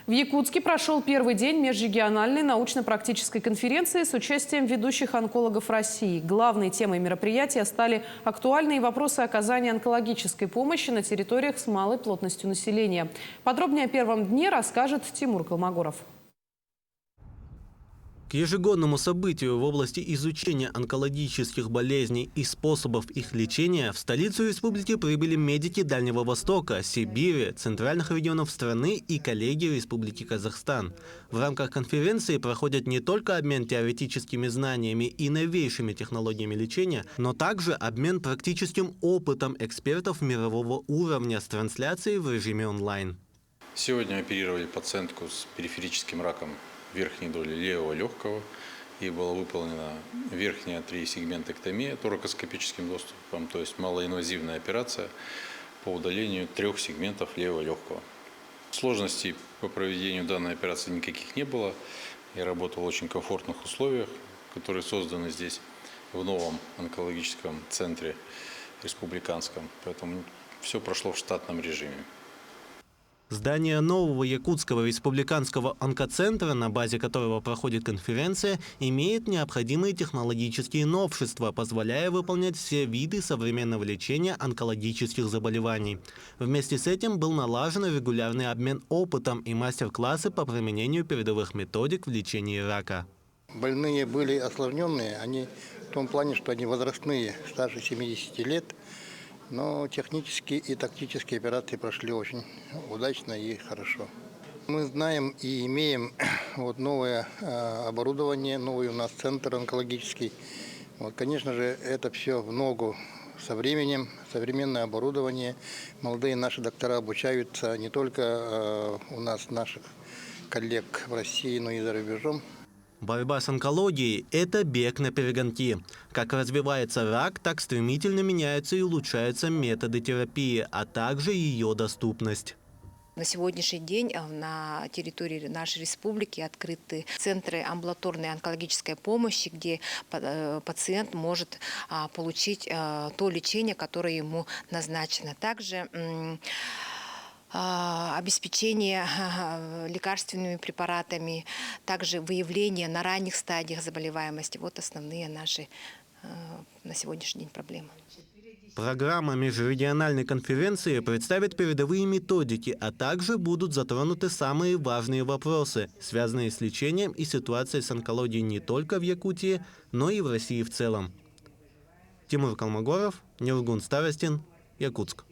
В Якутске прошел первый день межрегиональной научно-практической конференции с участием ведущих онкологов России. Главной темой мероприятия стали актуальные вопросы оказания онкологической помощи на территориях с малой плотностью населения. Подробнее о первом дне расскажет Тимур Колмогоров. К ежегодному событию в области изучения онкологических болезней и способов их лечения в столицу республики прибыли медики Дальнего Востока, Сибири, центральных регионов страны и коллеги Республики Казахстан. В рамках конференции проходят не только обмен теоретическими знаниями и новейшими технологиями лечения, но также обмен практическим опытом экспертов мирового уровня с трансляцией в режиме онлайн. Сегодня оперировали пациентку с периферическим раком верхней доли левого легкого. Ей была выполнена верхняя 3-сегментэктомия торакоскопическим доступом, то есть малоинвазивная операция по удалению 3 сегментов левого легкого. Сложностей по проведению данной операции никаких не было. Я работал в очень комфортных условиях, которые созданы здесь, в новом онкологическом центре республиканском. Поэтому все прошло в штатном режиме. Здание нового Якутского республиканского онкоцентра, на базе которого проходит конференция, имеет необходимые технологические новшества, позволяя выполнять все виды современного лечения онкологических заболеваний. Вместе с этим был налажен регулярный обмен опытом и мастер-классы по применению передовых методик в лечении рака. Больные были осложненные, они в том плане, что они возрастные, старше 70 лет. Но технические и тактические операции прошли очень удачно и хорошо. Мы знаем и имеем новое оборудование, новый у нас центр онкологический. Конечно же, это все в ногу со временем, современное оборудование. Молодые наши доктора обучаются не только у нас, наших коллег в России, но и за рубежом. Борьба с онкологией – это бег на перегонки. Как развивается рак, так стремительно меняются и улучшаются методы терапии, а также ее доступность. На сегодняшний день на территории нашей республики открыты центры амбулаторной онкологической помощи, где пациент может получить то лечение, которое ему назначено. Также обеспечение лекарственными препаратами, также выявление на ранних стадиях заболеваемости. Вот основные наши на сегодняшний день проблемы. Программа межрегиональной конференции представит передовые методики, а также будут затронуты самые важные вопросы, связанные с лечением и ситуацией с онкологией не только в Якутии, но и в России в целом. Тимур Колмогоров, Нургун Старостин, Якутск.